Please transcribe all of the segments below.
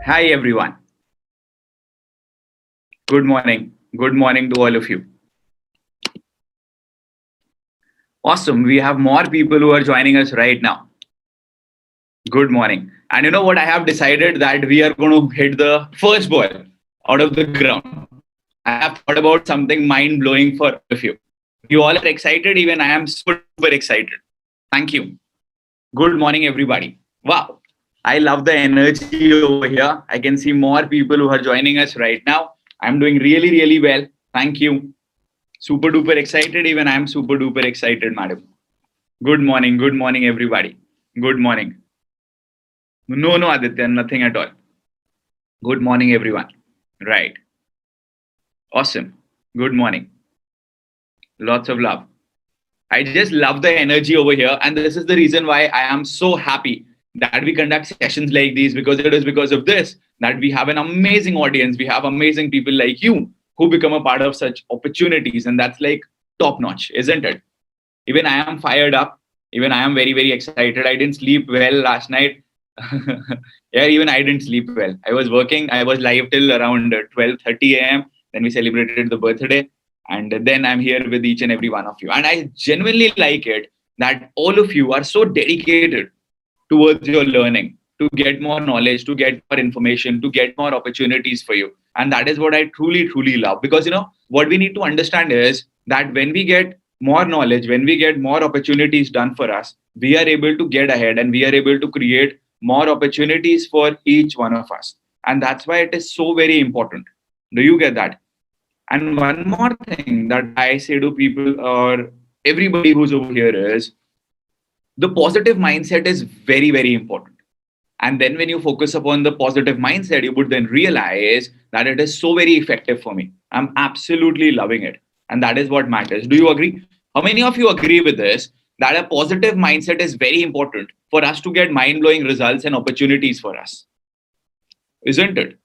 Hi everyone. Good morning. Good morning to all of you. Awesome. We have more people who are joining us right now. Good morning. And you know what? I have decided that we are going to hit the first ball out of the ground. I have thought about something mind blowing for all of you. You all are excited. Even I am super duper excited. Thank you. Good morning, everybody. Wow. I love the energy over here. I can see more people who are joining us right now. I'm doing really, really well. Thank you. Super duper excited. Even I am super duper excited, madam. Good morning. Good morning, everybody. Good morning. No, no, Aditya, nothing at all. Good morning, everyone. Right. Awesome. Good morning. Lots of love. I just love the energy over here. And this is the reason why I am so happy that we conduct sessions like these, because it is because of this that we have an amazing audience. We have amazing people like you who become a part of such opportunities. And that's like top notch, isn't it? Even I am fired up. Even I am very, very excited. I didn't sleep well last night. Yeah, even I didn't sleep well. I was working. I was live till around 12:30 a.m. Then we celebrated the birthday. And then I'm here with each and every one of you. And I genuinely like it that all of you are so dedicated towards your learning, to get more knowledge, to get more information, to get more opportunities for you. And that is what I truly, truly love. Because, what we need to understand is that when we get more knowledge, when we get more opportunities done for us, we are able to get ahead and we are able to create more opportunities for each one of us. And that's why it is so very important. Do you get that? And one more thing that I say to people or everybody who's over here is the positive mindset is very, very important. And then when you focus upon the positive mindset, you would then realize that it is so very effective for me. I'm absolutely loving it. And that is what matters. Do you agree? How many of you agree with this? That a positive mindset is very important for us to get mind blowing results and opportunities for us, isn't it?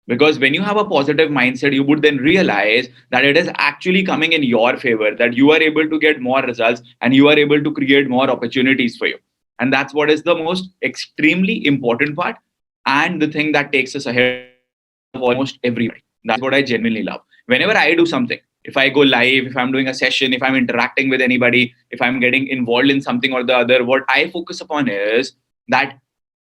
Because when you have a positive mindset, you would then realize that it is actually coming in your favor, that you are able to get more results and you are able to create more opportunities for you. And that's what is the most extremely important part, and the thing that takes us ahead of almost everybody. That's what I genuinely love. Whenever I do something, if I go live, if I'm doing a session, if I'm interacting with anybody, if I'm getting involved in something or the other, what I focus upon is that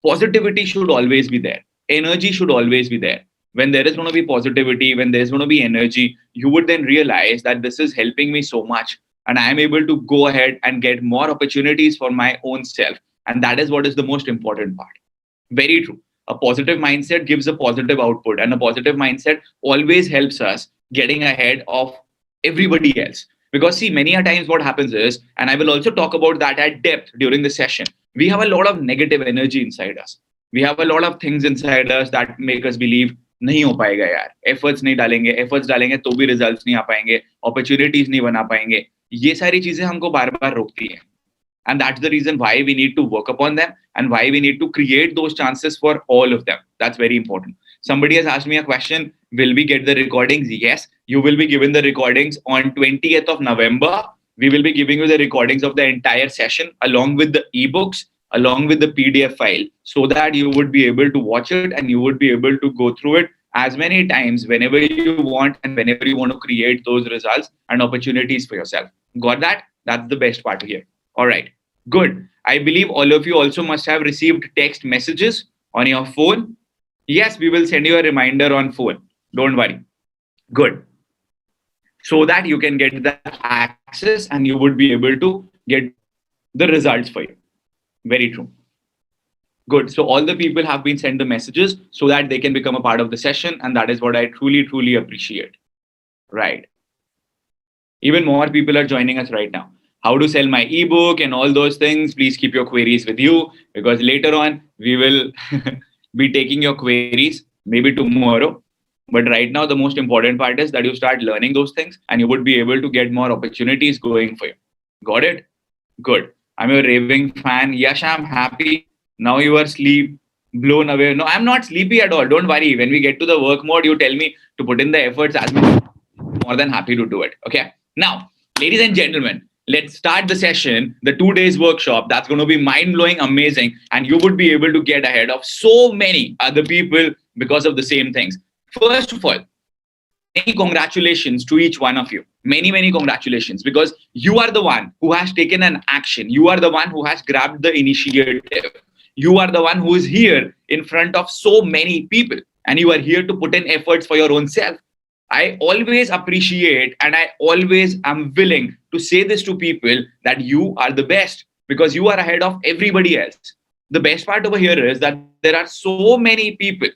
positivity should always be there. Energy should always be there. When there is going to be positivity, when there's going to be energy, you would then realize that this is helping me so much. And I am able to go ahead and get more opportunities for my own self. And that is what is the most important part. Very true. A positive mindset gives a positive output, and a positive mindset always helps us getting ahead of everybody else. Because, see, many a times what happens is, and I will also talk about that at depth during the session, we have a lot of negative energy inside us. We have a lot of things inside us that make us believe नहीं हो पाएगा यार, efforts डालेंगे तो भी results नहीं आ पाएंगे, opportunities नहीं बना पाएंगे. ये सारी चीजें हमको बार बार रोकती हैं. And that's the reason why we need to work upon them and why we need to create those chances for all of them. That's very important. Somebody has asked me a question: will we get the recordings? Yes, you will be given the recordings on 20th of November. We will be giving you the recordings of the entire session along with the ebooks, along with the PDF file, so that you would be able to watch it and you would be able to go through it as many times whenever you want and whenever you want to create those results and opportunities for yourself. Got that? That's the best part here. All right. Good. I believe all of you also must have received text messages on your phone. Yes, we will send you a reminder on phone. Don't worry. Good. So that you can get the access and you would be able to get the results for you. Very true. Good. So all the people have been sent the messages so that they can become a part of the session. And that is what I truly, truly appreciate. Right. Even more people are joining us right now. How to sell my ebook and all those things. Please keep your queries with you, because later on we will be taking your queries maybe tomorrow. But right now, the most important part is that you start learning those things and you would be able to get more opportunities going for you. Got it? Good. I'm a raving fan. Yash, I'm happy. Now you are sleep blown away. No, I'm not sleepy at all. Don't worry. When we get to the work mode, you tell me to put in the efforts. I'll be more than happy to do it. Okay. Now, ladies and gentlemen, let's start the session, the 2 days workshop. That's going to be mind blowing, amazing. And you would be able to get ahead of so many other people because of the same things. First of all, many congratulations to each one of you. Many, many congratulations, because you are the one who has taken an action. You are the one who has grabbed the initiative. You are the one who is here in front of so many people, and you are here to put in efforts for your own self. I always appreciate and I always am willing to say this to people that you are the best because you are ahead of everybody else. The best part over here is that there are so many people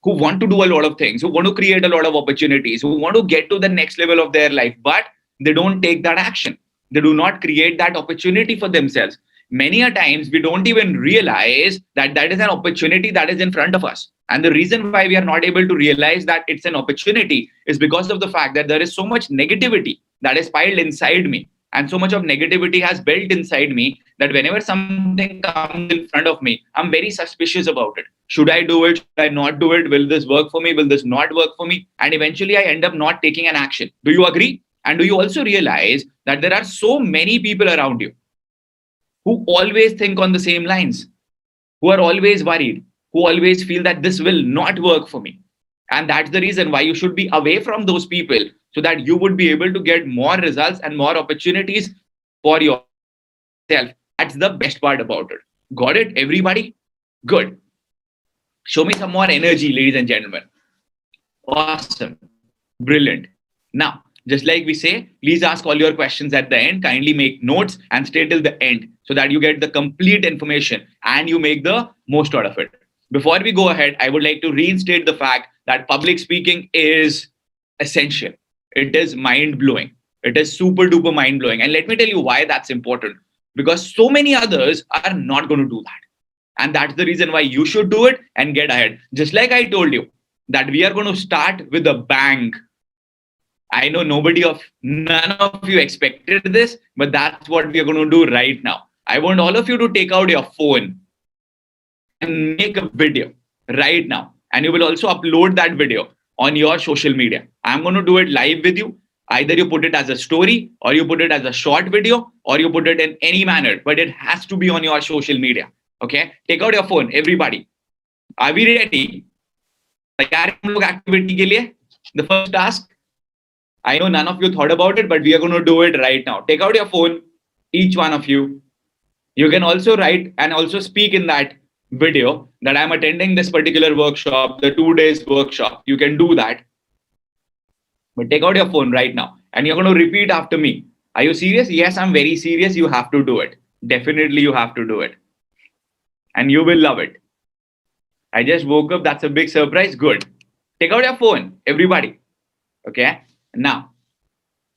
who want to do a lot of things, who want to create a lot of opportunities, who want to get to the next level of their life, but they don't take that action. They do not create that opportunity for themselves. Many a times we don't even realize that that is an opportunity that is in front of us. And the reason why we are not able to realize that it's an opportunity is because of the fact that there is so much negativity that is piled inside me. And so much of negativity has built inside me that whenever something comes in front of me, I'm very suspicious about it. Should I do it? Should I not do it? Will this work for me? Will this not work for me? And eventually I end up not taking an action. Do you agree? And do you also realize that there are so many people around you who always think on the same lines, who are always worried, who always feel that this will not work for me? And that's the reason why you should be away from those people so that you would be able to get more results and more opportunities for yourself. That's the best part about it. Got it, everybody? Good. Show me some more energy, ladies and gentlemen. Awesome. Brilliant. Now, just like we say, please ask all your questions at the end. Kindly make notes and stay till the end so that you get the complete information and you make the most out of it. Before we go ahead, I would like to reinstate the fact that public speaking is essential. It is mind blowing. It is super duper mind blowing. And let me tell you why that's important. Because so many others are not going to do that. And that's the reason why you should do it and get ahead. Just like I told you that we are going to start with a bang. I know none of you expected this, but that's what we are going to do right now. I want all of you to take out your phone and make a video right now. And you will also upload that video on your social media. I'm going to do it live with you. Either you put it as a story or you put it as a short video or you put it in any manner, but it has to be on your social media. Okay? Take out your phone, everybody. Are we ready? Activity ke liye? The first task. I know none of you thought about it, but we are going to do it right now. Take out your phone, each one of you. You can also write and also speak in that video that I'm attending this particular workshop, the 2 days workshop. You can do that. But take out your phone right now and you're going to repeat after me. Are you serious? Yes, I'm very serious. You have to do it. Definitely you have to do it. And you will love it. I just woke up. That's a big surprise. Good. Take out your phone, everybody. Okay. Now,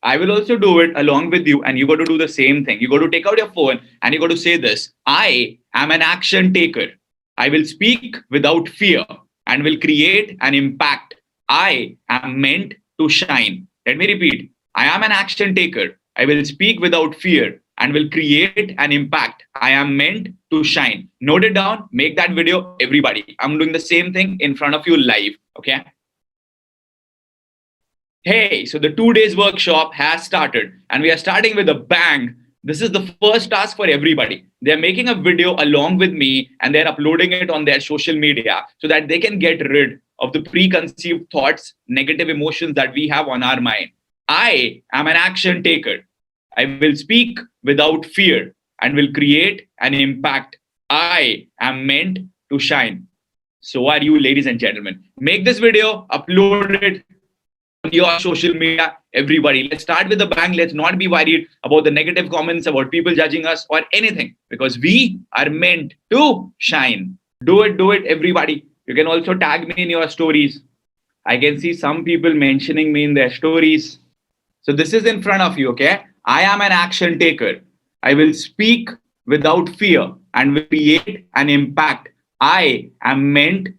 I will also do it along with you and you got to do the same thing. You got to take out your phone and you got to say this. I am an action taker. I will speak without fear and will create an impact. I am meant to shine. Let me repeat. I am an action taker. I will speak without fear and will create an impact. I am meant to shine. Note it down. Make that video, everybody. I'm doing the same thing in front of you live. Okay. Hey, so the 2 days workshop has started and we are starting with a bang. This is the first task for everybody. They're making a video along with me and they're uploading it on their social media so that they can get rid of the preconceived thoughts, negative emotions that we have on our mind. I am an action taker. I will speak without fear and will create an impact. I am meant to shine. So are you, ladies and gentlemen. Make this video, upload it on your social media, everybody. Let's start with a bang. Let's not be worried about the negative comments, about people judging us or anything, because we are meant to shine. Do it, everybody. You can also tag me in your stories. I can see some people mentioning me in their stories. So this is in front of you, okay? I am an action taker. I will speak without fear and will create an impact. I am meant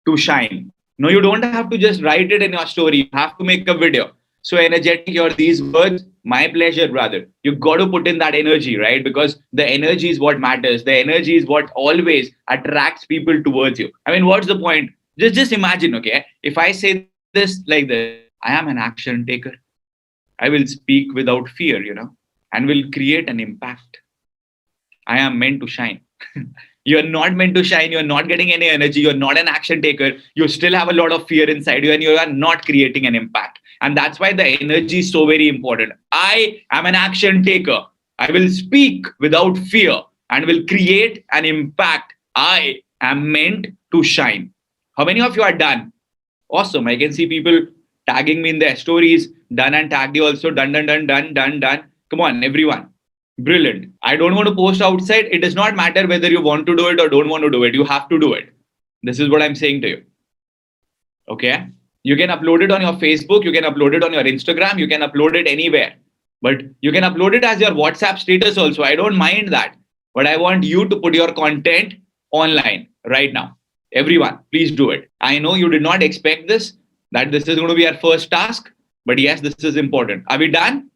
to shine. No, you don't have to just write it in your story. You have to make a video. So energetic, you're these words. My pleasure, brother. You got to put in that energy, right? Because the energy is what matters. The energy is what always attracts people towards you. I mean, what's the point? Just imagine, okay? If I say this like this, I am an action taker. I will speak without fear, and will create an impact. I am meant to shine. You're not meant to shine. You're not getting any energy. You're not an action taker. You still have a lot of fear inside you and you are not creating an impact. And that's why the energy is so very important. I am an action taker. I will speak without fear and will create an impact. I am meant to shine. How many of you are done? Awesome. I can see people tagging me in their stories. Done and tagged you also. Done, done, done, done, done, done. Come on, everyone. Brilliant. I don't want to post outside. It does not matter whether you want to do it or don't want to do it. You have to do it. This is what I'm saying to you. Okay. You can upload it on your Facebook. You can upload it on your Instagram. You can upload it anywhere. But you can upload it as your WhatsApp status also. I don't mind that. But I want you to put your content online right now. Everyone, please do it. I know you did not expect this, that this is going to be our first task. But yes, this is important. Are we done?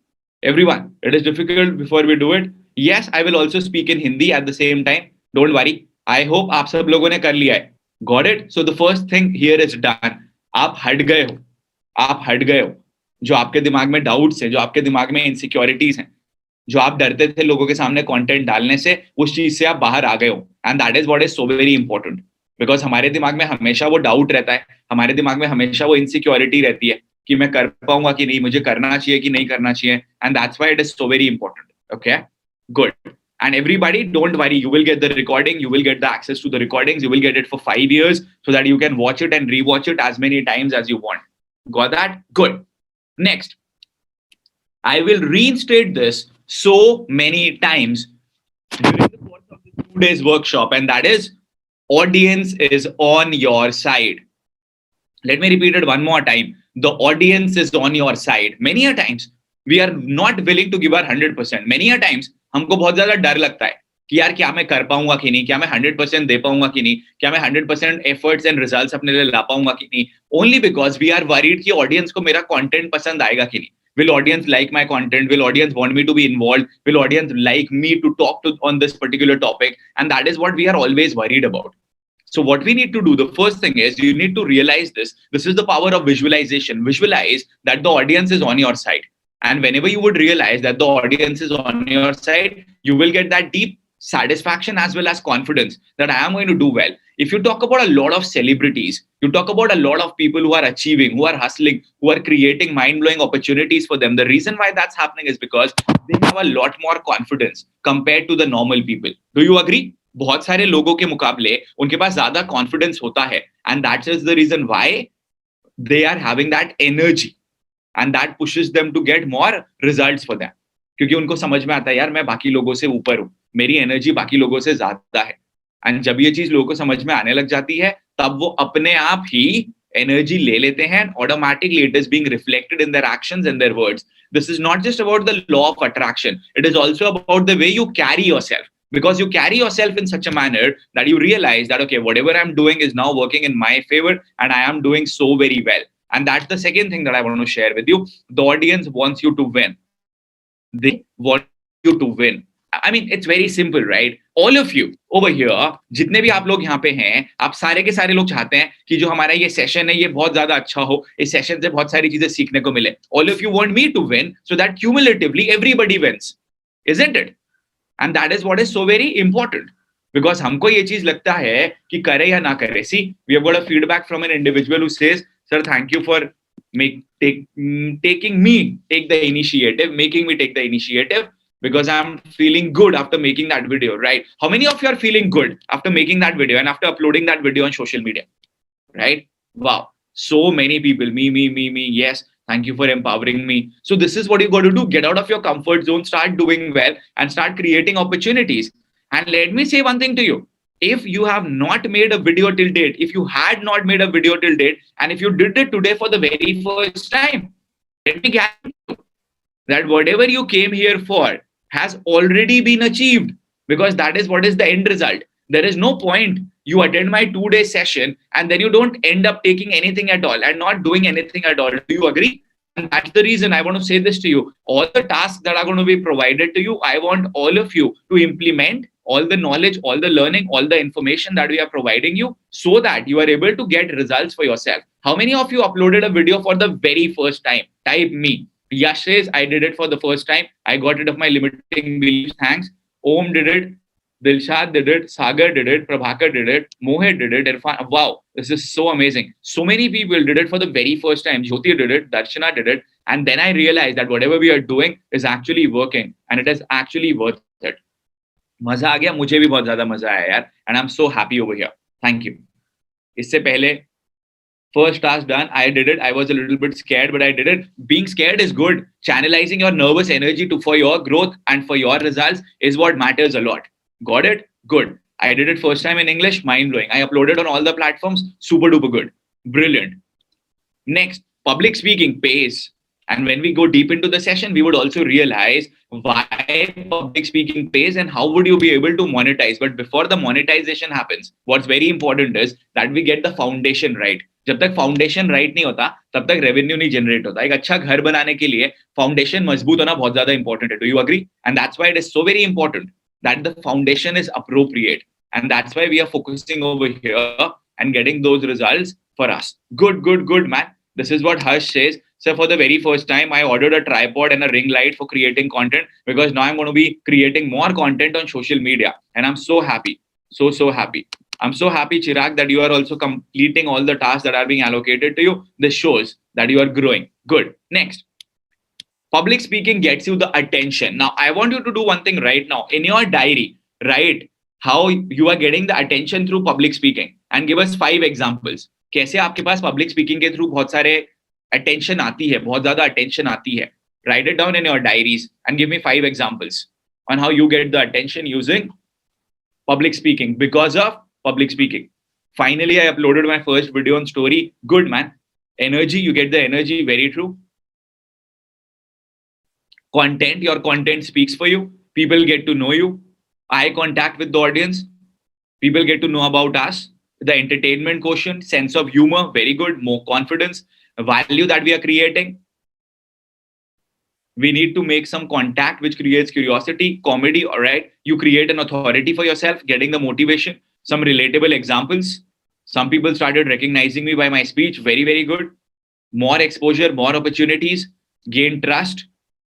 Everyone, it is difficult before we do it. Yes, I will also speak in Hindi at the same time. Don't worry. I hope आप सब लोगों ने कर लिया है. Got it? So the first thing here is done. आप हट गए हो. आप हट गए हो. जो आपके दिमाग में डाउट्स हैं, जो आपके दिमाग में इनसिक्योरिटीज हैं, जो आप डरते थे लोगों के सामने कंटेंट डालने से, उस चीज से आप बाहर आ गए हो. And that is what is so very important. Because हमारे दिमाग में हमेशा वो डाउट रहता है, हमारे दिमाग में हमेशा वो इनसिक्योरिटी रहती है कि मैं कर पाऊंगा कि नहीं, मुझे करना चाहिए कि नहीं करना चाहिए. And that's why it is so very important. Okay, good. And everybody, don't worry, you will get the recording, you will get the access to the recordings, you will get it for 5 years so that you can watch it and rewatch it as many times as you want. Got that? Good. Next, I will reinstate this so many times during the course of this 2 days workshop, and that is audience is on your side. Let me repeat it one more time. The audience is on your side. Many a times we are not willing to give our 100%. Many a times हमको बहुत ज्यादा डर लगता है कि यार क्या मैं कर पाऊंगा कि नहीं, क्या मैं 100% दे पाऊंगा कि नहीं, क्या मैं 100% एफर्ट्स एंड रिजल्ट्स अपने लिए ला पाऊंगा कि नहीं. Only because we are worried कि ऑडियंस को मेरा कंटेंट पसंद आएगा कि नहीं. Will audience like my content? Will audience want me to be involved? Will audience like me to talk to on this particular topic? And that is what we are always worried about. So what we need to do, the first thing is you need to realize this. This is the power of visualization. Visualize that the audience is on your side. And whenever you would realize that the audience is on your side, you will get that deep satisfaction as well as confidence that I am going to do well. If you talk about a lot of celebrities, you talk about a lot of people who are achieving, who are hustling, who are creating mind-blowing opportunities for them. The reason why that's happening is because they have a lot more confidence compared to the normal people. Do you agree? बहुत सारे लोगों के मुकाबले उनके पास ज्यादा confidence होता है. And that is the reason why they are having that energy. And that pushes them to get more results for them. क्योंकि उनको समझ में आता है यार मैं बाकी लोगों से ऊपर हूँ, मेरी एनर्जी बाकी लोगों से ज्यादा है. एंड जब ये चीज लोगों को समझ में आने लग जाती है, तब वो अपने आप ही एनर्जी ले लेते हैं. Automatically it is being reflected in their actions and their words. This is not just about the law of attraction, it is also about the way you carry yourself. Because you carry yourself in such a manner that you realize that, okay, whatever I'm doing is now working in my favor and I am doing so very well. And that's the second thing that I want to share with you. The audience wants you to win. They want you to win. I mean, it's very simple, right? All of you over here, जितने भी आप लोग यहाँ पे हैं, आप सारे के सारे लोग चाहते हैं कि जो हमारा ये सेशन है ये बहुत ज्यादा अच्छा हो, इस सेशन से बहुत सारी चीजें सीखने को मिले. All of you want me to win so that cumulatively everybody wins, isn't it? And that is what is so very important. Because हमको ये चीज लगता है कि करे या ना करे. See, we have got a feedback from an individual who says, "Sir, thank you for taking me take the initiative, making me take the initiative because I'm feeling good after making that video." Right? How many of you are feeling good after making that video and after uploading that video on social media? Right? Wow. So many people. Me. Yes. Thank you for empowering me. So this is what you got to do. Get out of your comfort zone, start doing well and start creating opportunities. And let me say one thing to you. If you have not made a video till date, if you had not made a video till date, and if you did it today for the very first time, let me guarantee you that whatever you came here for has already been achieved, because that is what is the end result. There is no point you attend my 2-day session and then you don't end up taking anything at all and not doing anything at all. Do you agree? And that's the reason I want to say this to you. All the tasks that are going to be provided to you, I want all of you to implement all the knowledge, all the learning, all the information that we are providing you so that you are able to get results for yourself. How many of you uploaded a video for the very first time? Type me. Yash says, I did it for the first time. I got rid of my limiting beliefs. Thanks. Om did it. Dilshad did it. Sagar did it. Prabhakar did it. Mohit did it. Irfan. Wow. This is so amazing. So many people did it for the very first time. Jyoti did it. Darshana did it. And then I realized that whatever we are doing is actually working and it is actually worth it. मजा आ गया मुझे भी बहुत ज्यादा मजा आया यार and I am so happy over here thank you इससे पहले first task done. I did it. I was a little bit scared, but I did it. Being scared is good. Channelizing your nervous energy for your growth and for your results is what matters a lot. Got it? Good. I did it first time in English. Mind blowing. I uploaded on all the platforms. Super duper good. Brilliant. Next, public speaking pays. And when we go deep into the session, we would also realize why public speaking pays and how would you be able to monetize. But before the monetization happens, what's very important is that we get the foundation right. जब तक foundation right नहीं होता तब तक revenue नहीं generate होता एक अच्छा घर बनाने के लिए फाउंडेशन मजबूत होना बहुत ज्यादा इंपॉर्टेंट है do you agree and that's why it is so very important that the foundation is appropriate and that's why we are focusing over here and getting those results for us good man this is what Harsh says so for the very first time I ordered a tripod and a ring light for creating content because now I'm going to be creating more content on social media and I'm so happy so happy. I'm so happy, Chirag, that you are also completing all the tasks that are being allocated to you. This shows that you are growing. Good. Next. Public speaking gets you the attention. Now, I want you to do one thing right now. In your diary, write how you are getting the attention through public speaking and give us 5 examples. कैसे आपके पास public speaking के through बहुत सारे attention आती है, बहुत ज़्यादा attention आती है. Write it down in your diaries and give me 5 examples on how you get the attention using public speaking because of public speaking. Finally, I uploaded my first video on story. Good, man. Energy, you get the energy. Very true. Content, your content speaks for you. People get to know you. Eye contact with the audience. People get to know about us. The entertainment quotient, sense of humor, very good. More confidence, value that we are creating. We need to make some contact which creates curiosity, comedy, all right? You create an authority for yourself, getting the motivation. Some relatable examples. Some people started recognizing me by my speech. Very, very good. More exposure, more opportunities, gain trust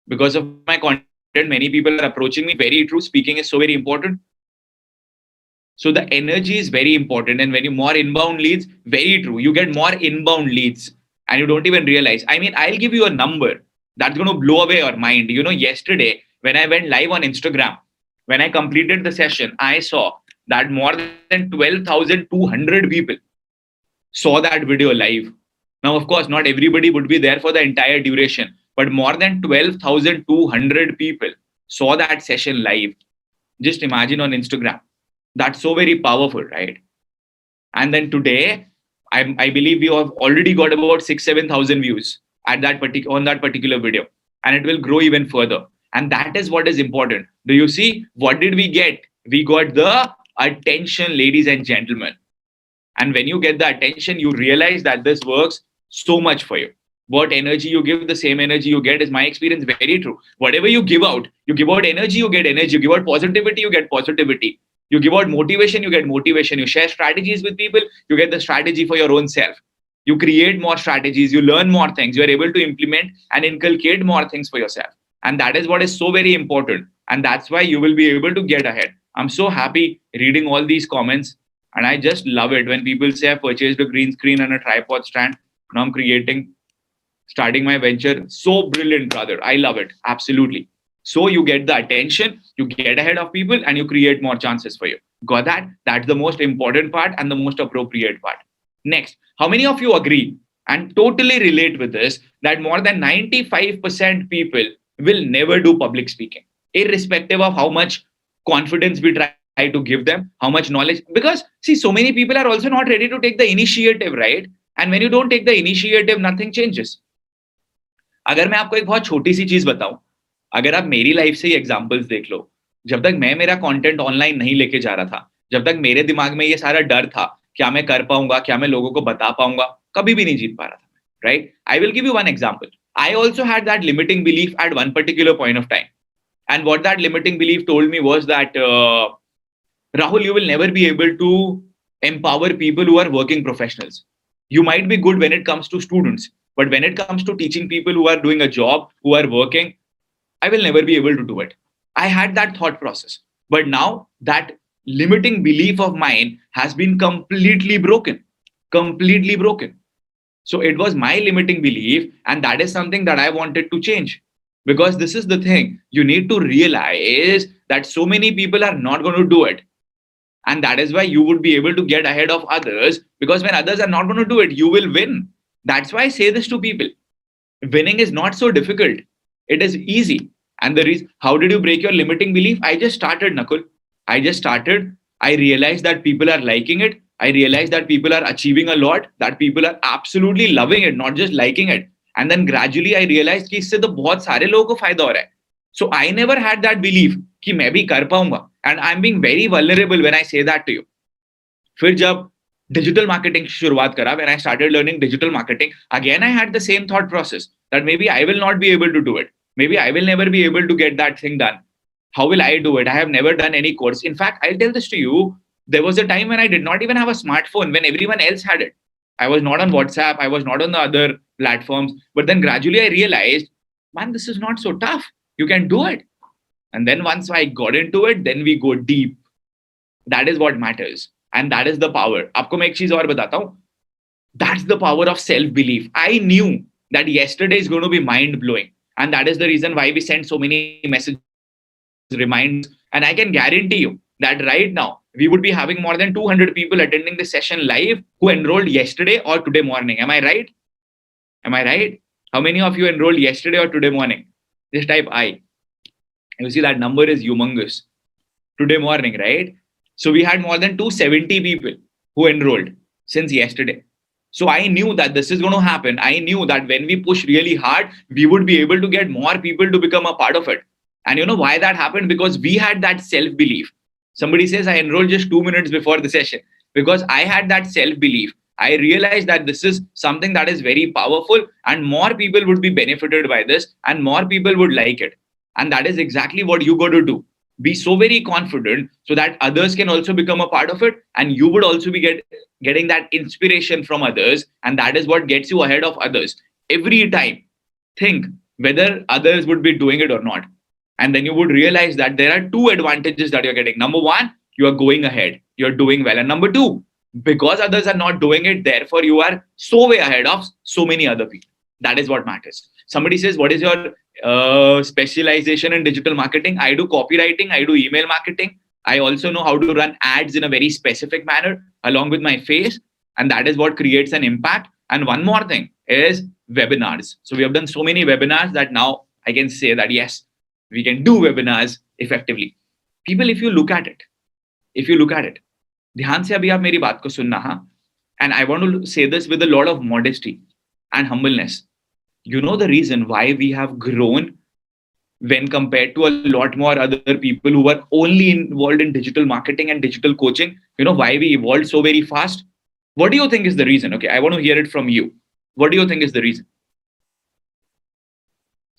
because of my content. Many people are approaching me. Very true. Speaking is so very important. So the energy is very important. And when you more inbound leads, very true. You get more inbound leads and you don't even realize. I mean, I'll give you a number that's going to blow away your mind. You know, yesterday when I went live on Instagram, when I completed the session, I saw that more than 12,200 people saw that video live. Now, of course, not everybody would be there for the entire duration, but more than 12,200 people saw that session live. Just imagine on Instagram. That's so very powerful, right? And then today, I believe we have already got about 6,000-7,000 views at that on that particular video, and it will grow even further. And that is what is important. Do you see? What did we get? We got the attention, ladies and gentlemen. And when you get the attention, you realize that this works so much for you. What energy you give, the same energy you get is my experience. Very true. Whatever you give out energy, you get energy. You give out positivity, you get positivity. You give out motivation, you get motivation. You share strategies with people, you get the strategy for your own self. You create more strategies, you learn more things. You are able to implement and inculcate more things for yourself. And that is what is so very important. And that's why you will be able to get ahead. I'm so happy reading all these comments. And I just love it when people say I purchased a green screen and a tripod stand. Now I'm starting my venture. So brilliant, brother. I love it. Absolutely. So you get the attention, you get ahead of people, and you create more chances for you. Got that? That's the most important part and the most appropriate part. Next, how many of you agree and totally relate with this that more than 95% people will never do public speaking, irrespective of how much confidence we try to give them, how much knowledge? Because see, so many people are also not ready to take the initiative, right? And when you don't take the initiative, nothing changes. अगर मैं आपको एक बहुत छोटी सी चीज बताऊं, अगर आप मेरी लाइफ से ही एग्जांपल्स देख लो, जब तक मैं मेरा कंटेंट ऑनलाइन नहीं लेके जा रहा था, जब तक मेरे दिमाग में ये सारा डर था, क्या मैं कर पाऊंगा, क्या मैं लोगों को बता पाऊंगा, कभी भी नहीं जीत पा रहा था, right? I will give you one example. I also had that limiting belief at one particular point of time. And what that limiting belief told me was that, Rahul, you will never be able to empower people who are working professionals. You might be good when it comes to students, But when it comes to teaching people who are doing a job, who are working, I will never be able to do it. I had that thought process. But now that limiting belief of mine has been completely broken. Completely broken. So it was my limiting belief, and that is something that I wanted to change. Because this is the thing, you need to realize that so many people are not going to do it. And that is why you would be able to get ahead of others, because when others are not going to do it, you will win. That's why I say this to people. Winning is not so difficult. It is easy. And the reason, how did you break your limiting belief? I just started, Nakul. I just started. I realized that people are liking it. I realized that people are achieving a lot, that people are absolutely loving it, not just liking it. And then gradually I realized कि इससे तो बहुत सारे लोगों को फायदा हो रहा है. So I never had that belief कि मैं भी कर पाऊंगा. And I'm being very vulnerable when I say that to you. फिर जब digital marketing की शुरुआत करा, when I started learning digital marketing, again I had the same thought process that maybe I will not be able to do it. Maybe I will never be able to get that thing done. How will I do it? I have never done any course. In fact, I'll tell this to you. There was a time when I did not even have a smartphone, when everyone else had it. I was not on WhatsApp. I was not on the other platforms. But then gradually I realized, man, this is not so tough. You can do it. And then once I got into it, then we go deep. That is what matters. And that is the power. आपको मैं एक चीज और बताता हूँ. That's the power of self-belief. I knew that yesterday is going to be mind-blowing. And that is the reason why we send so many messages, reminders. And I can guarantee you that right now, we would be having more than 200 people attending the session live who enrolled yesterday or today morning. Am I right? Am I right? How many of you enrolled yesterday or today morning? Just type I. You see that number is humongous. Today morning, right? So we had more than 270 people who enrolled since yesterday. So I knew that this is going to happen. I knew that when we push really hard, we would be able to get more people to become a part of it. And you know why that happened? Because we had that self-belief. Somebody says I enrolled just 2 minutes before the session. Because I had that self-belief. I realized that this is something that is very powerful and more people would be benefited by this and more people would like it. And that is exactly what you got to do. Be so very confident so that others can also become a part of it and you would also be getting that inspiration from others, and that is what gets you ahead of others. Every time, think whether others would be doing it or not. And then you would realize that there are two advantages that you're getting. Number one, you are going ahead. You're doing well. And number two, because others are not doing it, therefore you are so way ahead of so many other people. That is what matters. Somebody says, what is your specialization in digital marketing? I do copywriting. I do email marketing. I also know how to run ads in a very specific manner along with my face. And that is what creates an impact. And one more thing is webinars. So we have done so many webinars that now I can say that, yes, we can do webinars effectively. People, if you look at it, ध्यान से अभी आप मेरी बात को सुनना, हाँ? And I want to say this with a lot of modesty and humbleness. You know the reason why we have grown when compared to a lot more other people who were only involved in digital marketing and digital coaching? You know why we evolved so very fast? What do you think is the reason? Okay, I want to hear it from you. What do you think is the reason?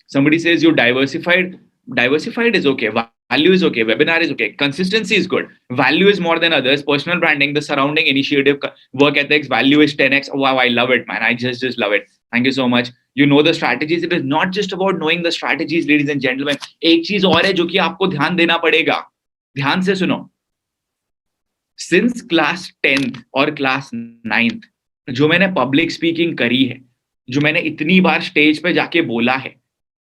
Somebody says you diversified. Diversified is okay. Value is okay. Webinar is okay. Consistency is good. Value is more than others. Personal branding, the surrounding initiative, work ethics, value is 10x. Wow, I love it, man. I just love it. Thank you so much. You know the strategies. It is not just about knowing the strategies, ladies and gentlemen. एक चीज और है जो कि आपको ध्यान देना पड़ेगा. ध्यान से सुनो. Since class 10th और class 9th, जो मैंने public speaking करी है, जो मैंने इतनी बार stage पे जाके बोला है,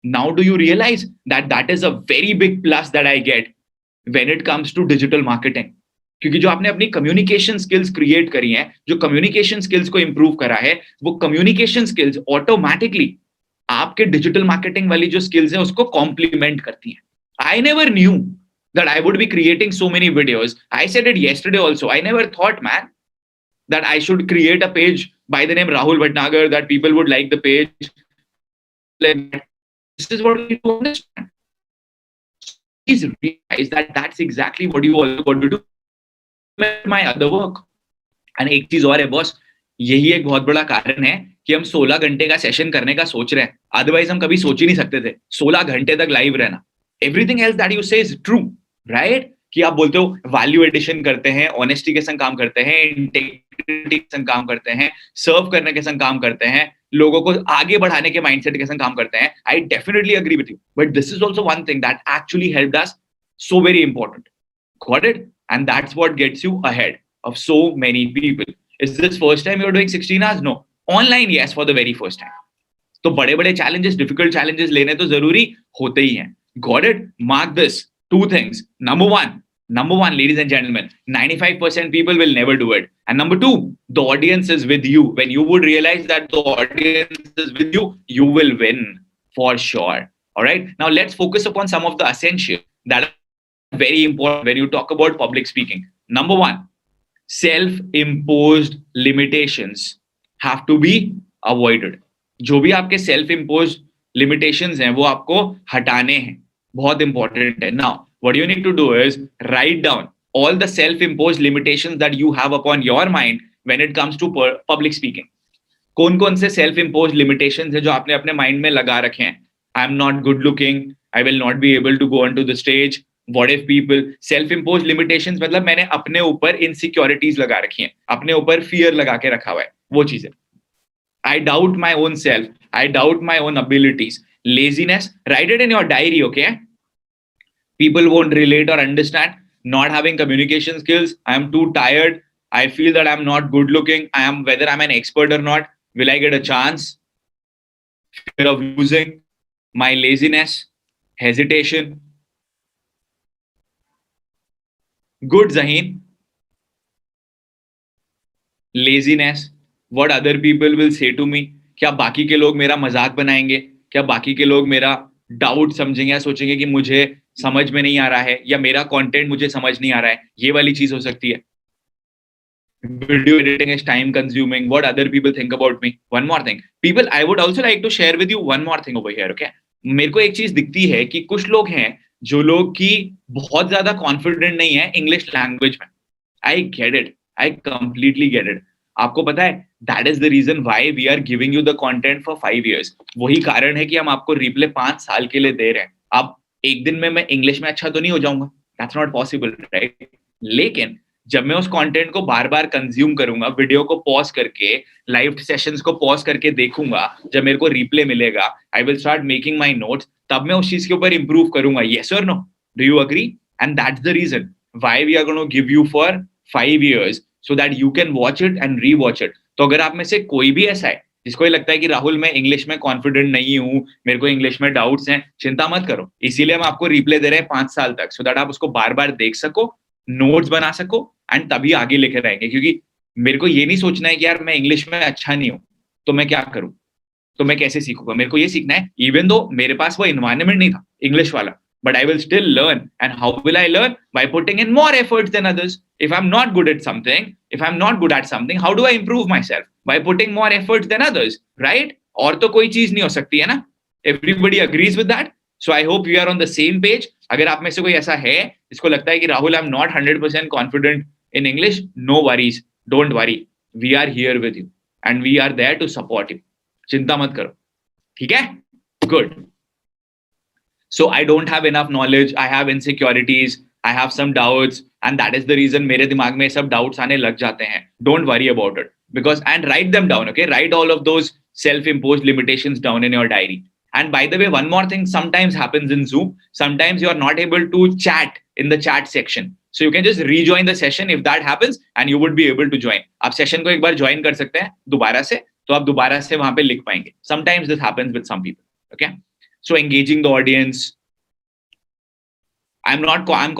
now do you realize that that is a very big plus that I get when it comes to digital marketing? क्योंकि जो आपने अपनी communication skills create करी हैं, जो communication skills को improve करा है, वो communication skills automatically आपके digital marketing वाली जो skills हैं उसको complement करती हैं. I never knew that I would be creating so many videos. I said it yesterday also. I never thought, man, that I should create a page by the name Rahul Bhatnagar, that people would like the page. This is what you understand. Please realize that that's exactly what you all got to do. My other work. And एक चीज और है boss, यही एक बहुत बड़ा कारण है कि हम 16 घंटे का सेशन करने का सोच रहे हैं. अदरवाइज हम कभी सोच ही नहीं सकते थे 16 घंटे तक लाइव रहना. Everything else that you say is true, right? कि आप बोलते हो वैल्यू एडिशन करते हैं, ऑनेस्टी के संग काम करते हैं, इंटेग्रिटी के संग काम करते हैं, सर्व करने के संग काम करते हैं, लोगों को आगे बढ़ाने के माइंडसेट के संग काम करते हैं. I definitely agree with you, but this is also one thing that actually helped us so very important. Got it? And that's what gets you ahead of so many people. Is this first time you're doing 16 hours? No. Online, yes, for the very first time. तो बड़े बड़े challenges, difficult challenges लेने तो जरूरी होते ही हैं. Got it? Mark this. Two things. Number one, ladies and gentlemen, 95% people will never do it. And number two, the audience is with you. When you would realize that the audience is with you, you will win for sure. All right. Now let's focus upon some of the essentials that are very important when you talk about public speaking. Number one, self-imposed limitations have to be avoided. जो भी आपके self-imposed limitations हैं वो आपको हटाने हैं. बहुत important है. Now, what you need to do is write down all the self-imposed limitations that you have upon your mind when it comes to public speaking. कौन कौन से self-imposed limitations हैं जो आपने अपने mind में लगा रखे हैं? I'm not good looking. I will not be able to go onto the stage. What if people? Self-imposed limitations मतलब मैंने अपने ऊपर insecurities लगा रखी हैं, अपने ऊपर fear लगा के रखा हुआ है, वो चीजें. I doubt my own self. I doubt my own abilities. Laziness. Write it in your diary, okay? People won't relate or understand. Not having communication skills. I am too tired. I feel that I'm not good looking. Whether I'm an expert or not. Will I get a chance? Fear of losing. My laziness. Hesitation. Good, Zaheen. Laziness. What other people will say to me. क्या बाकी के लोग मेरा मजाक बनाएंगे? क्या बाकी के लोग मेरा डाउट समझेंगे या सोचेंगे कि मुझे समझ में नहीं आ रहा है या मेरा कंटेंट मुझे समझ नहीं आ रहा है? ये वाली चीज हो सकती है. Video editing is time consuming. What other people think about me. One more thing. People, I would also like to share with you one more thing over here, okay? मेरे को एक चीज दिखती है कि कुछ लोग हैं जो लोग की बहुत ज्यादा कॉन्फिडेंट नहीं है इंग्लिश लैंग्वेज में. I get it, I completely get it. आपको पता है that is the reason why we are giving you the content for 5 years. वही कारण है कि हम आपको रिप्ले 5 साल के लिए दे रहे हैं. अब एक दिन में मैं इंग्लिश में अच्छा तो नहीं हो जाऊंगा, दैट्स नॉट पॉसिबल, राइट? लेकिन जब मैं उस कंटेंट को बार बार कंज्यूम करूंगा, वीडियो को पॉज करके, लाइव सेशंस को पॉज करके देखूंगा, जब मेरे को रिप्ले मिलेगा, I will start making my notes, तब मैं उस चीज के ऊपर इंप्रूव करूंगा. यस और no? Do you agree? And that's the reason why we are gonna give you for 5 years so that you can watch it and re-watch it. तो अगर आप में से कोई भी ऐसा है जिसको ये लगता है कि राहुल मैं इंग्लिश में कॉन्फिडेंट नहीं हूं, मेरे को इंग्लिश में डाउट्स हैं, चिंता मत करो. इसीलिए हम आपको रिप्ले दे रहे हैं 5 साल तक, सो दैट आप उसको बार बार देख सको, नोट्स बना सको एंड तभी आगे लेकर रहेंगे. क्योंकि मेरे को ये नहीं सोचना है कि यार मैं इंग्लिश में अच्छा नहीं हूं तो मैं क्या करूं, तो मैं कैसे सीखूंगा. मेरे को ये सीखना है इवन दो मेरे पास वो एनवायरनमेंट नहीं था इंग्लिश वाला, but I will still learn. And how will I learn? By putting in more efforts than others. If I'm not good at something, how do I improve myself? By putting more efforts than others, right? और तो कोई चीज नहीं हो सकती है ना. Everybody agrees with that. So I hope we are on the same page. अगर आप में से कोई ऐसा है जिसको लगता है कि Rahul I'm not 100% confident in English, no worries. Don't worry. We are here with you. And we are there to support you. चिंता मत करो. ठीक है? Good. So I don't have enough knowledge. I have insecurities. I have some doubts, and that is the reason मेरे दिमाग में सब doubts आने लग जाते हैं. Don't worry about it because and write them down. Okay, write all of those self-imposed limitations down in your diary. And by the way, one more thing sometimes happens in Zoom. Sometimes you are not able to chat in the chat section. So you can just rejoin the session if that happens, and you would be able to join. आप session को एक बार join कर सकते हैं दोबारा से, तो आप दोबारा से वहाँ पे लिख पाएंगे. Sometimes this happens with some people. Okay. So engaging the audience. I'm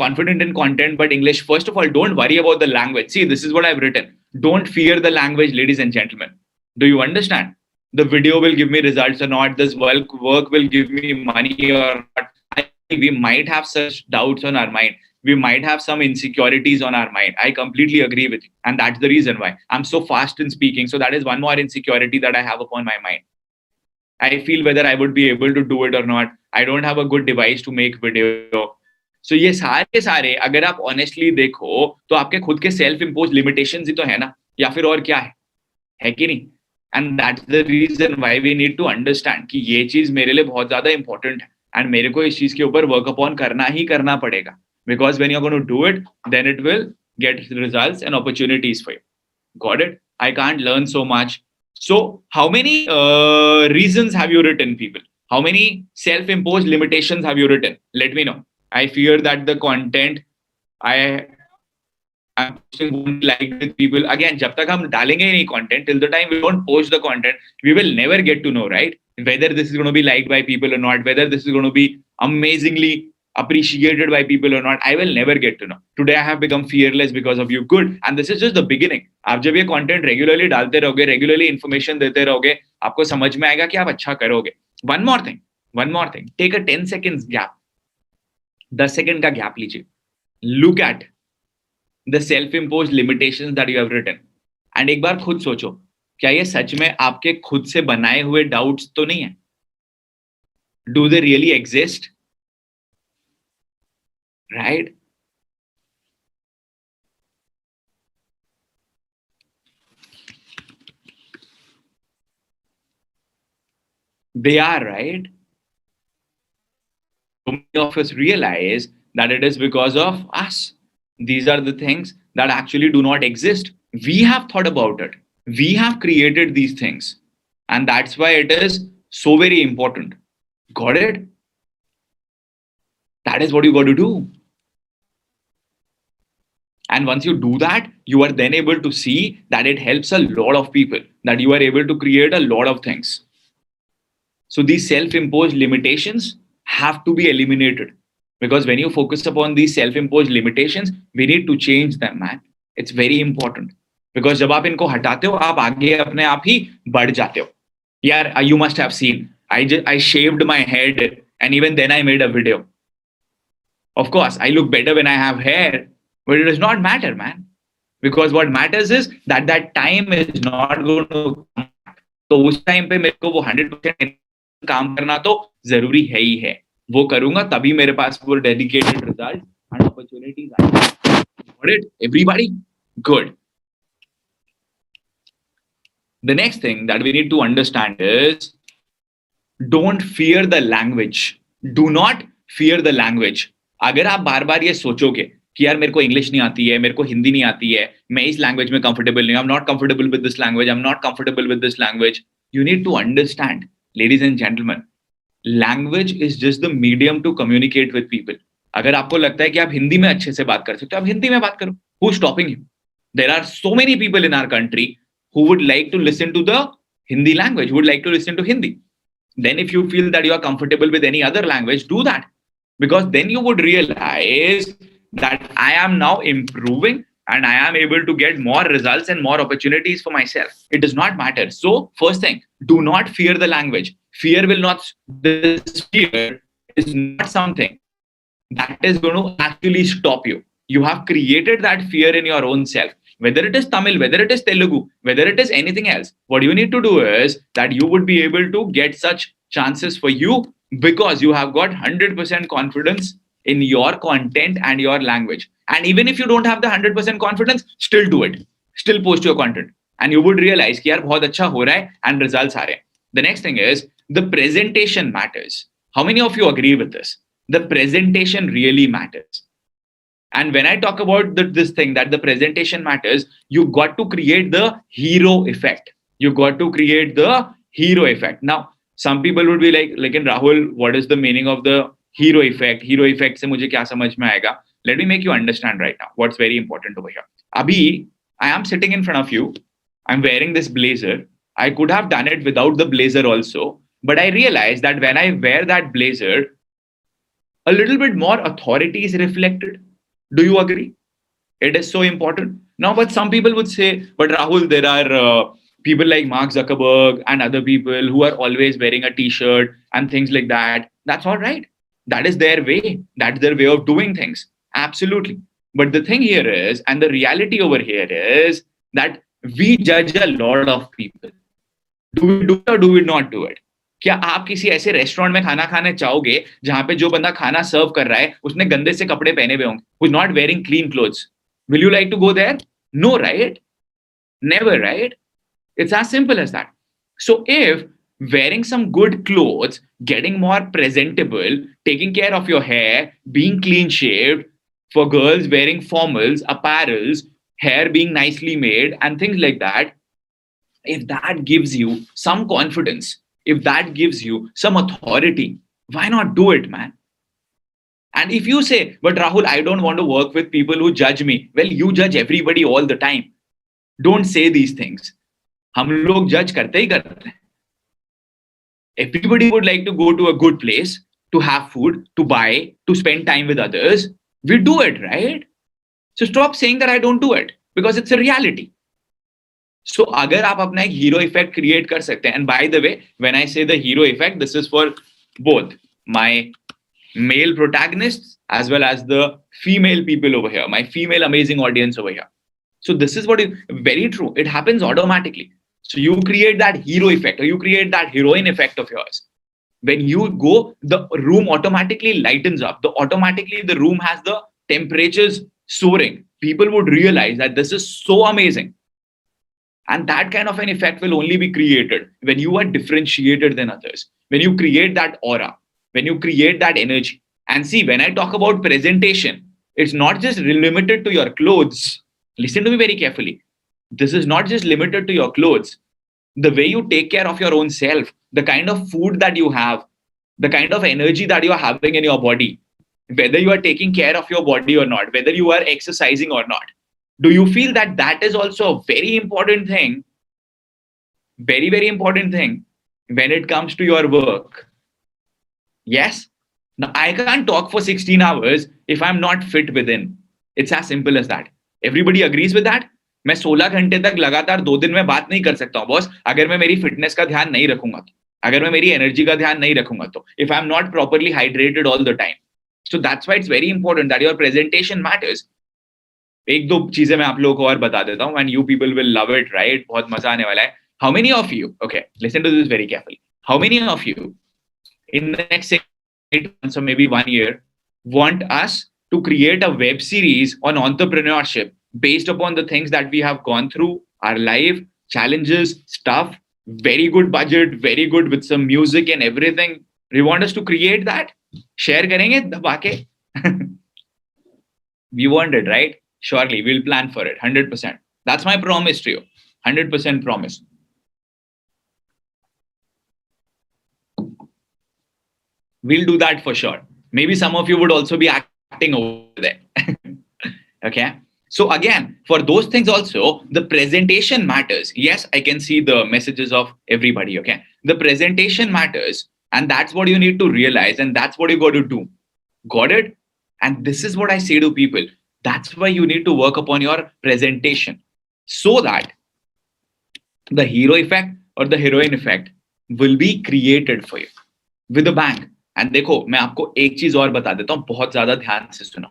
confident in content, but English, first of all, don't worry about the language. See, this is what I've written. Don't fear the language, ladies and gentlemen. Do you understand? The video will give me results or not. This work will give me money or not. We might have such doubts on our mind. We might have some insecurities on our mind. I completely agree with you. And that's the reason why I'm so fast in speaking. So that is one more insecurity that I have upon my mind. I feel whether I would be able to do it or not. I don't have a good device to make video. So ये सारे अगर आप honestly देखो तो आपके खुद के self impose limitations ही तो है ना, या फिर और क्या है कि नहीं? And that's the reason why we need to understand कि ये चीज मेरे लिए बहुत ज्यादा इंपॉर्टेंट है एंड मेरे को इस चीज के ऊपर वर्क अपॉन करना ही करना पड़ेगा. Because when you're going to do it, then it will get results and opportunities for you. Got it? I can't learn so much. So, how many reasons have you written, people? How many self imposed limitations have you written? Let me know. I fear that the content I am posting won't be liked with people. Again, jab tak hum dalenge nahi content, till the time we don't post the content, we will never get to know, right? Whether this is going to be liked by people or not, whether this is going to be amazingly appreciated by people or not, I will never get to know. Today I have become fearless because of you. Good. And this is just the beginning. आप जब ये content regularly डालते रहोगे, regularly information देते रहोगे, आपको समझ में आएगा कि आप अच्छा करोगे. One more thing. Take a 10 seconds gap. 10 second का gap लीजिए. Look at the self-imposed limitations that you have written. And एक बार खुद सोचो, क्या ये सच में आपके खुद से बनाए हुए doubts तो नहीं है? Do they really exist? Right? They are, right? So many of us realize that it is because of us. These are the things that actually do not exist. We have thought about it. We have created these things. And that's why it is so very important. Got it? That is what you got to do. And once you do that, you are then able to see that it helps a lot of people, that you are able to create a lot of things. So these self-imposed limitations have to be eliminated. Because when you focus upon these self-imposed limitations, we need to change them, man. It's very important. Because जब आप इनको हटाते हो, आप आगे अपने आप ही बढ़ जाते हो. यार, you must have seen. I shaved my head and even then I made a video. Of course, I look better when I have hair, but it does not matter, man. Because what matters is that that time is not going to come back. तो उस time पे मेरे को वो 100% काम करना तो जरूरी है ही है. वो करूंगा तभी मेरे पास वो डेडिकेटेड रिजल्ट एंड अपॉर्चुनिटीज आएंगे. Got it? Everybody? Good. The next thing that we need to understand is don't fear the language. Do not fear the language. अगर आप बार बार ये सोचोगे कि यार मेरे को इंग्लिश नहीं आती है, मेरे को हिंदी नहीं आती है, मैं इस लैंग्वेज में कंफर्टेबल नहीं हूं, I'm not comfortable with this language, I'm not comfortable with this language. You need to understand, ladies and gentlemen, language is just the medium to communicate with people. अगर आपको लगता है कि आप हिंदी में अच्छे से बात कर सकते हो, आप हिंदी में बात करो. Who's stopping you? There are so many people in our country who would like to listen to the Hindi language, who would like to listen to Hindi. Then if you feel that you are comfortable with any other language, do that. Because then you would realize that I am now improving and I am able to get more results and more opportunities for myself. It does not matter. So first thing, do not fear the language. Fear will not, this fear is not something that is going to actually stop you. You have created that fear in your own self. Whether it is Tamil, whether it is Telugu, whether it is anything else, what you need to do is that you would be able to get such chances for you because you have got 100% confidence in your content and your language. And even if you don't have the 100% confidence, still do it. Still post your content. And you would realize कि यार बहुत अच्छा हो रहा है and results आ रहे हैं. The next thing is the presentation matters. How many of you agree with this? The presentation really matters. And when I talk about this thing that the presentation matters, you got to create the hero effect. You got to create the hero effect. Now, some people would be like Rahul, what is the meaning of the hero effect? Hero effect से मुझे क्या समझ में आएगा? Let me make you understand right now what's very important over here. Abhi, I am sitting in front of you. I'm wearing this blazer. I could have done it without the blazer also, but I realized that when I wear that blazer, a little bit more authority is reflected. Do you agree? It is so important. Now, but some people would say, but Rahul, there are people like Mark Zuckerberg and other people who are always wearing a t-shirt and things like that. That's all right. That is their way. That's their way of doing things. Absolutely. But the thing here is, and the reality over here is that we judge a lot of people. Do we do it or do we not do it? क्या आप किसी ऐसे restaurant में खाना खाने चाहोगे जहां पे जो बंदा खाना सर्व कर रहा है उसने गंदे से कपड़े पहने हुए होंगे, who is not wearing clean clothes? Will you like to go there? No, right? Never, right? It's as simple as that. So if wearing some good clothes, getting more presentable, taking care of your hair, being clean shaved, for girls wearing formals, apparels, hair being nicely made, and things like that, if that gives you some confidence, if that gives you some authority, why not do it, man? And if you say, but Rahul, I don't want to work with people who judge me, well, you judge everybody all the time. Don't say these things. हम लोग judge करते ही करते हैं. Everybody would like to go to a good place, to have food, to buy, to spend time with others. We do it, right? So stop saying that I don't do it, because it's a reality. So अगर आप अपना एक hero effect create कर सकते हैं, and by the way, when I say the hero effect, this is for both my male protagonists as well as the female people over here, my female amazing audience over here. So this is what is very true. It happens automatically. So you create that hero effect, or you create that heroine effect of yours. When you go, the room automatically lightens up. Automatically the room has the temperatures soaring. People would realize that this is so amazing. And that kind of an effect will only be created when you are differentiated than others, when you create that aura, when you create that energy. And see, when I talk about presentation, it's not just limited to your clothes. Listen to me very carefully. This is not just limited to your clothes. The way you take care of your own self, the kind of food that you have, the kind of energy that you are having in your body, whether you are taking care of your body or not, whether you are exercising or not. Do you feel that that is also a very important thing? Very, very important thing when it comes to your work. Yes? Now, I can't talk for 16 hours if I'm not fit within. It's as simple as that. Everybody agrees with that? मैं 16 घंटे तक लगातार 2 दिन में बात नहीं कर सकता हूँ बॉस, अगर मैं मेरी फिटनेस का ध्यान नहीं रखूंगा तो, अगर मैं मेरी एनर्जी का ध्यान नहीं रखूंगा तो, if I'm not properly hydrated all the time. So that's why it's very important that your presentation matters. एक दो चीजें मैं आप लोगों को और बता देता हूँ, and you people will love it, right? बहुत मजा आने वाला है. How many of you, okay, listen to this very carefully. How many of you in the next 8 months or maybe 1 year want us to create a web series on entrepreneurship based upon the things that we have gone through, our life, challenges, stuff, very good budget, very good with some music and everything. You want us to create that? Share करेंगे दबा के? We want it, right? Surely, we'll plan for it, 100%. That's my promise to you, 100% promise. We'll do that for sure. Maybe some of you would also be acting over there. Okay? So again, for those things also, the presentation matters. Yes, I can see the messages of everybody, okay? The presentation matters, and that's what you need to realize, and that's what you got to do. Got it? And this is what I say to people. That's why you need to work upon your presentation, so that the hero effect or the heroine effect will be created for you with a bang. And देखो, मैं आपको एक चीज और बता देता हूँ, बहुत ज्यादा ध्यान से सुनो.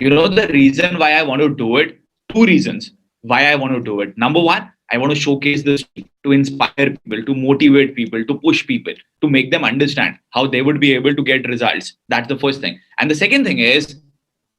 You know the reason why I want to do it? 2 reasons why I want to do it. Number 1, I want to showcase this to inspire people, to motivate people, to push people, to make them understand how they would be able to get results. That's the first thing. And the second thing is,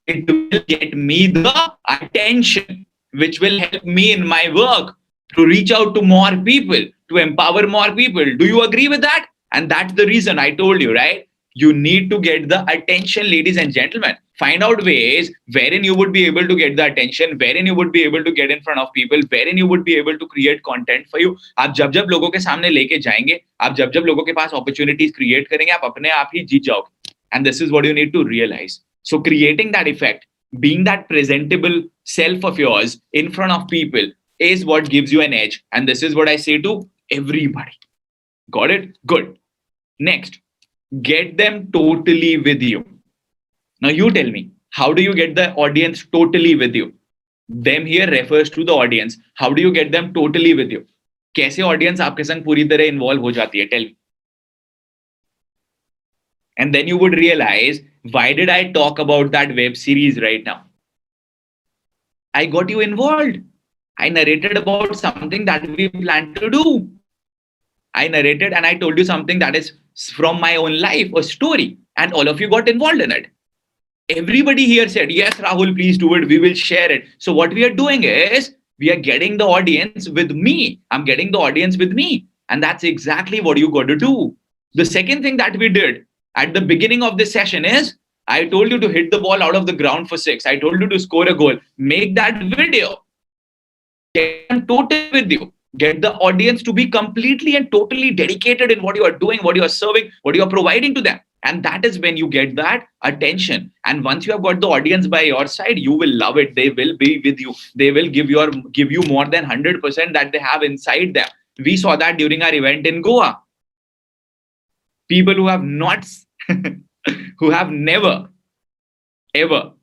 it will get me the attention, which will help me in my work to reach out to more people, to empower more people. Do you agree with that? And that's the reason I told you, right? You need to get the attention, ladies and gentlemen. Find out ways wherein you would be able to get the attention, wherein you would be able to get in front of people, wherein you would be able to create content for you. आप जब जब लोगों के सामने लेके जाएंगे, आप जब जब लोगों के पास opportunities create करेंगे, आप अपने आप ही जीत जाओगे. And this is what you need to realize. So creating that effect, being that presentable self of yours in front of people is what gives you an edge. And this is what I say to everybody. Got it? Good. Next, get them totally with you. Now you tell me, how do you get the audience totally with you? Them here refers to the audience. How do you get them totally with you? कैसे audience आपके संग पूरी तरह involve हो जाती है? Tell me. And then you would realize, why did I talk about that web series right now? I got you involved. I narrated about something that we plan to do. I narrated and I told you something that is from my own life, a story, and all of you got involved in it. Everybody here said, yes, Rahul, please do it. We will share it. So what we are doing is, we are getting the audience with me. I'm getting the audience with me. And that's exactly what you got to do. The second thing that we did at the beginning of this session is, I told you to hit the ball out of the ground for 6. I told you to score a goal. Make that video. Get them totally with you. Get the audience to be completely and totally dedicated in what you are doing, what you are serving, what you are providing to them. And that is when you get that attention. And once you have got the audience by your side, you will love it. They will be with you. They will give you more than 100% that they have inside them. We saw that during our event in Goa. People who have not, who have never, ever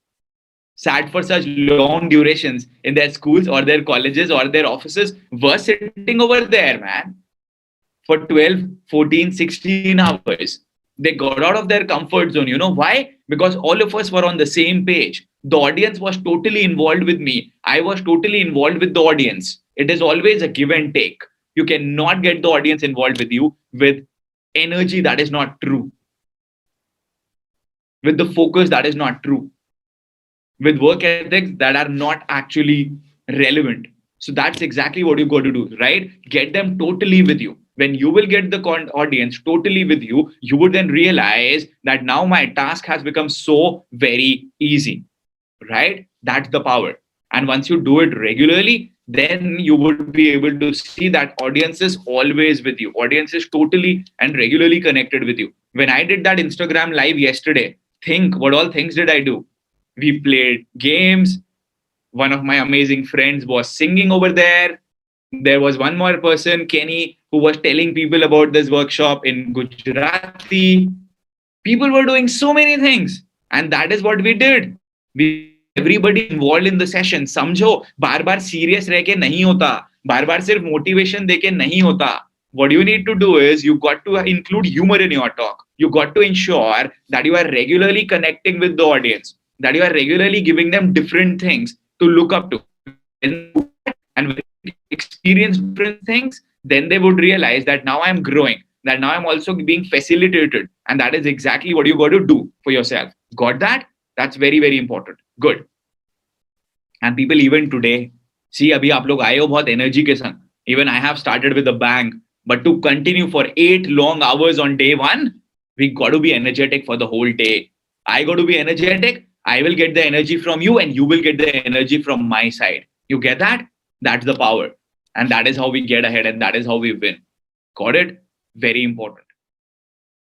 sat for such long durations in their schools or their colleges or their offices were sitting over there, man, for 12, 14, 16 hours. They got out of their comfort zone. You know why? Because all of us were on the same page. The audience was totally involved with me. I was totally involved with the audience. It is always a give and take. You cannot get the audience involved with you with energy that is not true, with the focus that is not true, with work ethics that are not actually relevant. So that's exactly what you got to do, right? Get them totally with you. When you will get the audience totally with you, you would then realize that now my task has become so very easy, right? That's the power. And once you do it regularly, then you would be able to see that audience is always with you. Audience is totally and regularly connected with you. When I did that Instagram live yesterday, think what all things did I do? We played games. One of my amazing friends was singing over there. There was one more person, Kenny, who was telling people about this workshop in Gujarati. People were doing so many things. And that is what we did. We got everybody involved in the session. समझो, बार बार serious रह के नहीं होता. बार बार सिर्फ motivation दे के नहीं होता. What you need to do is you got to include humor in your talk. You got to ensure that you are regularly connecting with the audience, that you are regularly giving them different things to look up to. And when they experience different things, then they would realize that now I'm growing, that now I'm also being facilitated. And that is exactly what you got to do for yourself. Got that? That's very, very important. Good. And people even today, see, abhi aap log aaye ho bahut energy ke संग. Even I have started with a bang. But to continue for 8 long hours on day one, we got to be energetic for the whole day. I got to be energetic. I will get the energy from you and you will get the energy from my side. You get that? That's the power. And that is how we get ahead and that is how we win. Got it? Very important.